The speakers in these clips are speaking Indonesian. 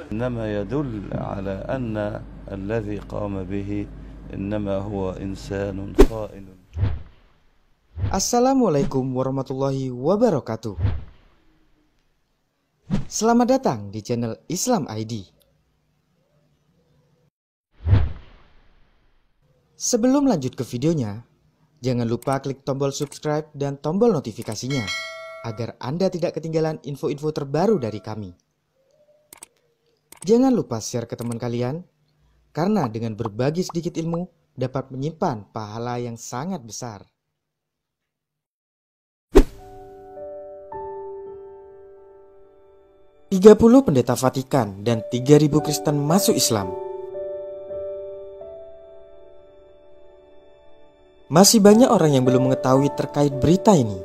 إنما يدل على أن الذي قام به إنما هو إنسان خائن. Assalamualaikum warahmatullahi wabarakatuh. Selamat datang di channel Islam ID. Sebelum lanjut ke videonya, jangan lupa klik tombol subscribe dan tombol notifikasinya agar Anda tidak ketinggalan info-info terbaru dari kami. Jangan lupa share ke teman kalian, karena dengan berbagi sedikit ilmu dapat menyimpan pahala yang sangat besar. "30 pendeta Vatikan dan 3.000 Kristen masuk Islam." Masih banyak orang yang belum mengetahui terkait berita ini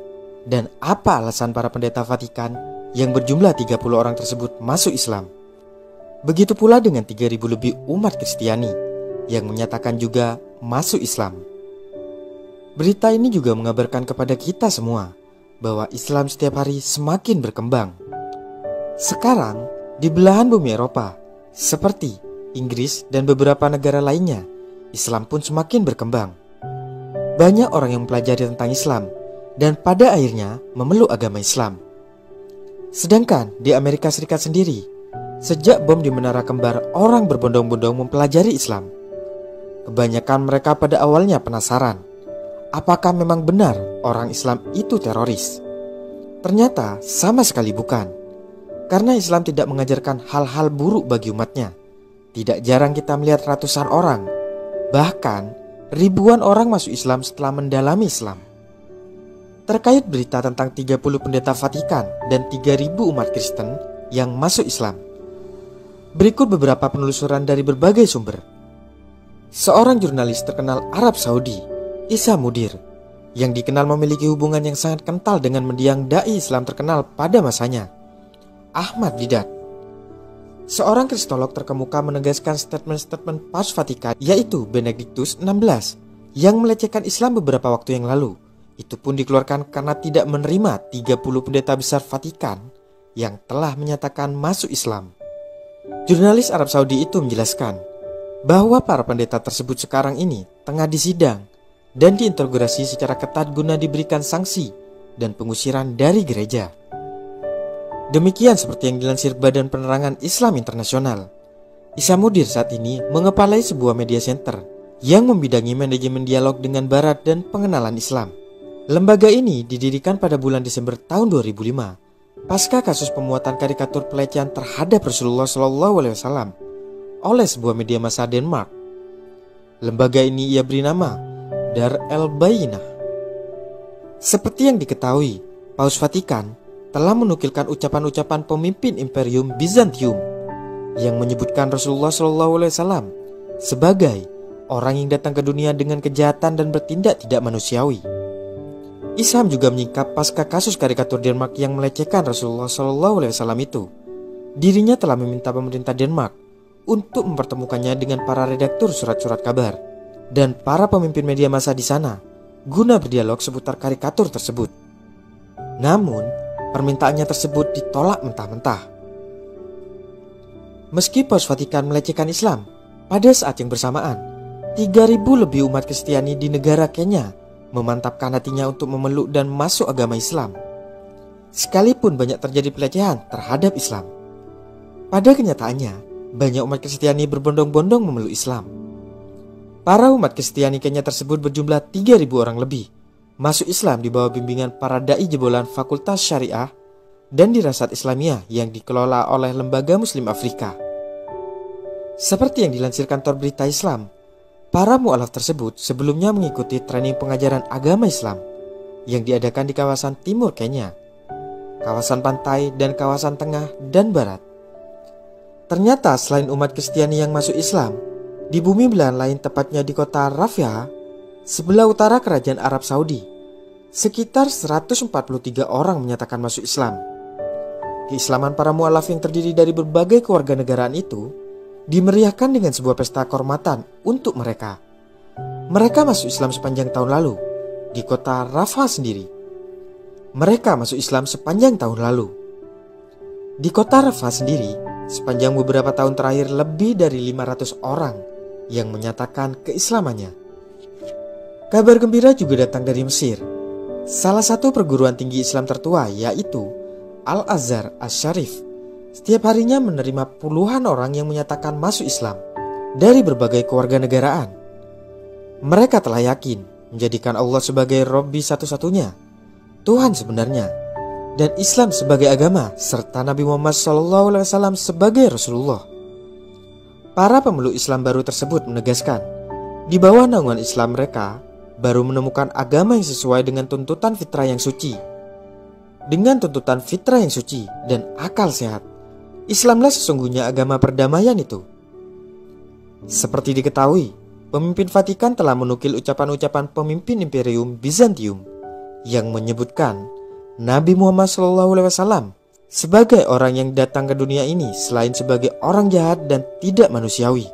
dan apa alasan para pendeta Vatikan yang berjumlah 30 orang tersebut masuk Islam. Begitu pula dengan 3.000 lebih umat Kristiani yang menyatakan juga masuk Islam. Berita ini juga mengabarkan kepada kita semua bahwa Islam setiap hari semakin berkembang. Sekarang, di belahan bumi Eropa, seperti Inggris dan beberapa negara lainnya, Islam pun semakin berkembang. Banyak orang yang mempelajari tentang Islam dan pada akhirnya memeluk agama Islam. Sedangkan di Amerika Serikat sendiri, sejak bom di Menara Kembar, orang berbondong-bondong mempelajari Islam. Kebanyakan mereka pada awalnya penasaran, apakah memang benar orang Islam itu teroris? Ternyata sama sekali bukan. Karena Islam tidak mengajarkan hal-hal buruk bagi umatnya. Tidak jarang kita melihat ratusan orang, bahkan ribuan orang masuk Islam setelah mendalami Islam. Terkait berita tentang 30 pendeta Vatikan dan 3.000 umat Kristen yang masuk Islam, berikut beberapa penelusuran dari berbagai sumber. Seorang jurnalis terkenal Arab Saudi, Issa Mudir, yang dikenal memiliki hubungan yang sangat kental dengan mendiang dai Islam terkenal pada masanya, Ahmad Didat. Seorang kristolog terkemuka menegaskan statement-statement Paus Vatikan, yaitu Benediktus XVI, yang melecehkan Islam beberapa waktu yang lalu. Itu pun dikeluarkan karena tidak menerima 30 pendeta besar Vatikan yang telah menyatakan masuk Islam. Jurnalis Arab Saudi itu menjelaskan bahwa para pendeta tersebut sekarang ini tengah disidang dan diinterogasi secara ketat guna diberikan sanksi dan pengusiran dari gereja. Demikian seperti yang dilansir Badan Penerangan Islam Internasional. Issa Mudir saat ini mengepalai sebuah media center yang membidangi manajemen dialog dengan Barat dan pengenalan Islam. Lembaga ini didirikan pada bulan Desember tahun 2005. Pasca kasus pemuatan karikatur pelecehan terhadap Rasulullah SAW oleh sebuah media massa Denmark. Lembaga ini ia beri nama Dar el Bayinah. Seperti yang diketahui, Paus Vatikan telah menukilkan ucapan-ucapan pemimpin Imperium Bizantium yang menyebutkan Rasulullah SAW sebagai orang yang datang ke dunia dengan kejahatan dan bertindak tidak manusiawi. Islam juga menyingkap pasca kasus karikatur Denmark yang melecehkan Rasulullah SAW itu. Dirinya telah meminta pemerintah Denmark untuk mempertemukannya dengan para redaktur surat-surat kabar dan para pemimpin media massa di sana guna berdialog seputar karikatur tersebut. Namun, permintaannya tersebut ditolak mentah-mentah. Meski Paus Vatikan melecehkan Islam, pada saat yang bersamaan, 3.000 lebih umat Kristiani di negara Kenya memantapkan hatinya untuk memeluk dan masuk agama Islam. Sekalipun banyak terjadi pelecehan terhadap Islam, pada kenyataannya banyak umat Kristiani berbondong-bondong memeluk Islam. Para umat Kristiani Kenya tersebut berjumlah 3.000 orang lebih masuk Islam di bawah bimbingan para dai jebolan Fakultas Syariah dan Dirasat Islamiyah yang dikelola oleh Lembaga Muslim Afrika. Seperti yang dilansir kantor berita Islam, para mu'alaf tersebut sebelumnya mengikuti training pengajaran agama Islam yang diadakan di kawasan timur Kenya, kawasan pantai, dan kawasan tengah dan barat. Ternyata selain umat Kristiani yang masuk Islam, di bumi belahan lain, tepatnya di kota Rafah, sebelah utara kerajaan Arab Saudi, sekitar 143 orang menyatakan masuk Islam. Keislaman para mu'alaf yang terdiri dari berbagai kewarganegaraan itu dimeriahkan dengan sebuah pesta kehormatan untuk mereka. Mereka masuk Islam sepanjang tahun lalu di kota Rafah sendiri. Mereka masuk Islam sepanjang tahun lalu. Di kota Rafah sendiri, sepanjang beberapa tahun terakhir lebih dari 500 orang yang menyatakan keislamannya. Kabar gembira juga datang dari Mesir. Salah satu perguruan tinggi Islam tertua yaitu Al-Azhar Asy-Syarif setiap harinya menerima puluhan orang yang menyatakan masuk Islam dari berbagai kewarganegaraan. Mereka telah yakin menjadikan Allah sebagai Robbi satu-satunya, Tuhan sebenarnya, dan Islam sebagai agama, serta Nabi Muhammad SAW sebagai Rasulullah. Para pemeluk Islam baru tersebut menegaskan, di bawah naungan Islam mereka baru menemukan agama yang sesuai dengan tuntutan fitrah yang suci. Dengan tuntutan fitrah yang suci dan akal sehat, Islamlah sesungguhnya agama perdamaian itu. Seperti diketahui, pemimpin Vatikan telah menukil ucapan-ucapan pemimpin Imperium Bizantium yang menyebutkan Nabi Muhammad SAW sebagai orang yang datang ke dunia ini selain sebagai orang jahat dan tidak manusiawi.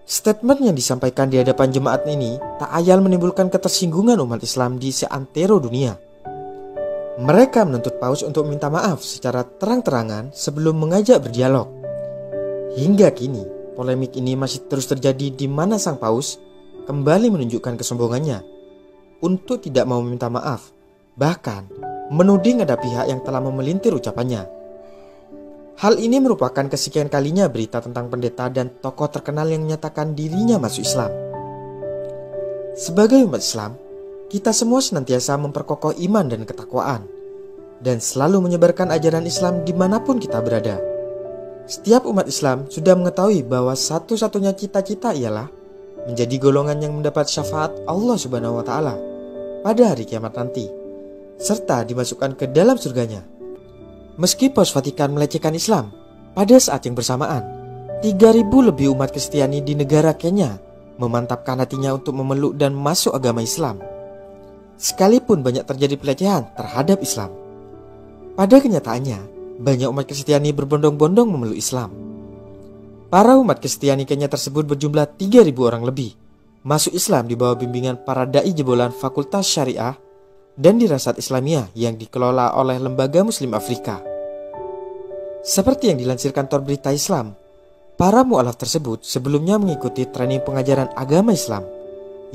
Statement yang disampaikan di hadapan jemaat ini tak ayal menimbulkan ketersinggungan umat Islam di seantero dunia. Mereka menuntut Paus untuk minta maaf secara terang-terangan sebelum mengajak berdialog. Hingga kini, polemik ini masih terus terjadi di mana sang Paus kembali menunjukkan kesombongannya untuk tidak mau meminta maaf, bahkan menuding ada pihak yang telah memelintir ucapannya. Hal ini merupakan kesekian kalinya berita tentang pendeta dan tokoh terkenal yang menyatakan dirinya masuk Islam. Sebagai umat Islam, kita semua senantiasa memperkokoh iman dan ketakwaan, dan selalu menyebarkan ajaran Islam dimanapun kita berada. Setiap umat Islam sudah mengetahui bahwa satu-satunya cita-cita ialah menjadi golongan yang mendapat syafaat Allah Subhanahu wa Ta'ala pada hari kiamat nanti, serta dimasukkan ke dalam surganya. Meski Paus Vatikan melecehkan Islam, pada saat yang bersamaan 3.000 lebih umat Kristiani di negara Kenya memantapkan hatinya untuk memeluk dan masuk agama Islam, sekalipun banyak terjadi pelecehan terhadap Islam. Pada kenyataannya, banyak umat Kristiani berbondong-bondong memeluk Islam. Para umat Kristiani Kenya tersebut berjumlah 3.000 orang lebih masuk Islam di bawah bimbingan para dai jebolan Fakultas Syariah dan Dirasat Islamiyah yang dikelola oleh Lembaga Muslim Afrika. Seperti yang dilansir kantor berita Islam, para mu'alaf tersebut sebelumnya mengikuti training pengajaran agama Islam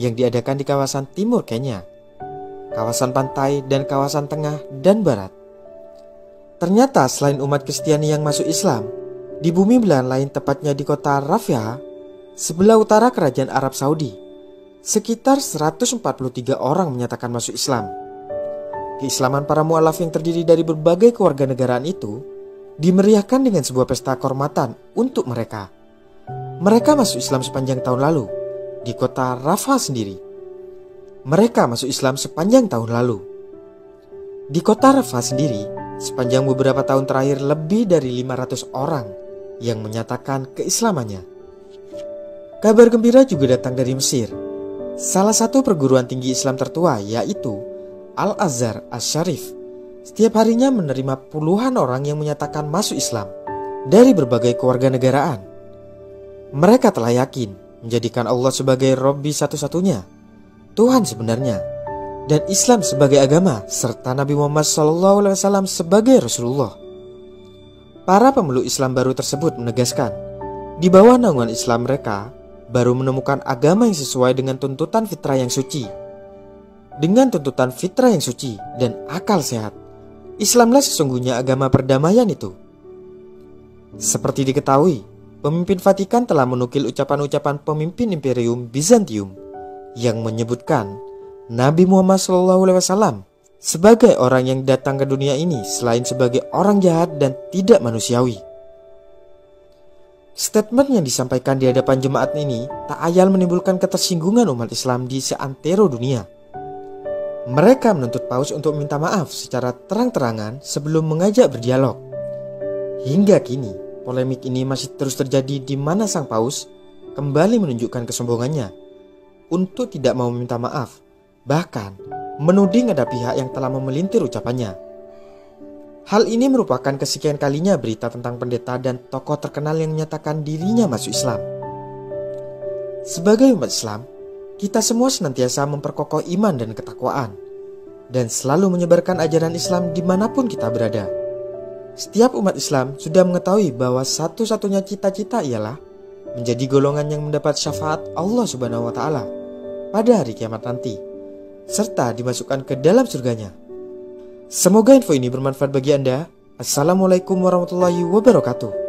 yang diadakan di kawasan timur Kenya, kawasan pantai, dan kawasan tengah dan barat. Ternyata selain umat Kristiani yang masuk Islam, di bumi belahan lain, tepatnya di kota Rafah, sebelah utara kerajaan Arab Saudi, sekitar 143 orang menyatakan masuk Islam. Keislaman para mu'alaf yang terdiri dari berbagai kewarganegaraan itu dimeriahkan dengan sebuah pesta kehormatan untuk mereka. Mereka masuk Islam sepanjang tahun lalu di kota Rafah sendiri. Mereka masuk Islam sepanjang tahun lalu. Di kota Rafah sendiri, sepanjang beberapa tahun terakhir lebih dari 500 orang yang menyatakan keislamannya. Kabar gembira juga datang dari Mesir. Salah satu perguruan tinggi Islam tertua yaitu Al-Azhar Asy-Syarif setiap harinya menerima puluhan orang yang menyatakan masuk Islam dari berbagai kewarganegaraan. Mereka telah yakin menjadikan Allah sebagai Robbi satu-satunya, Tuhan sebenarnya, dan Islam sebagai agama, serta Nabi Muhammad SAW sebagai Rasulullah. Para pemeluk Islam baru tersebut menegaskan, di bawah naungan Islam mereka baru menemukan agama yang sesuai dengan tuntutan fitrah yang suci. Dengan tuntutan fitrah yang suci dan akal sehat, Islamlah sesungguhnya agama perdamaian itu. Seperti diketahui, pemimpin Vatikan telah menukil ucapan-ucapan pemimpin Imperium Bizantium yang menyebutkan Nabi Muhammad SAW sebagai orang yang datang ke dunia ini selain sebagai orang jahat dan tidak manusiawi. Statement yang disampaikan di hadapan jemaat ini tak ayal menimbulkan ketersinggungan umat Islam di seantero dunia. Mereka menuntut Paus untuk minta maaf secara terang-terangan sebelum mengajak berdialog. Hingga kini, polemik ini masih terus terjadi di mana sang Paus kembali menunjukkan kesombongannya untuk tidak mau meminta maaf, bahkan menuding ada pihak yang telah memelintir ucapannya. Hal ini merupakan kesekian kalinya berita tentang pendeta dan tokoh terkenal yang menyatakan dirinya masuk Islam. Sebagai umat Islam, kita semua senantiasa memperkokoh iman dan ketakwaan, dan selalu menyebarkan ajaran Islam dimanapun kita berada. Setiap umat Islam sudah mengetahui bahwa satu-satunya cita-cita ialah menjadi golongan yang mendapat syafaat Allah Subhanahu wa Ta'ala pada hari kiamat nanti, serta dimasukkan ke dalam surganya. Semoga info ini bermanfaat bagi Anda. Assalamualaikum warahmatullahi wabarakatuh.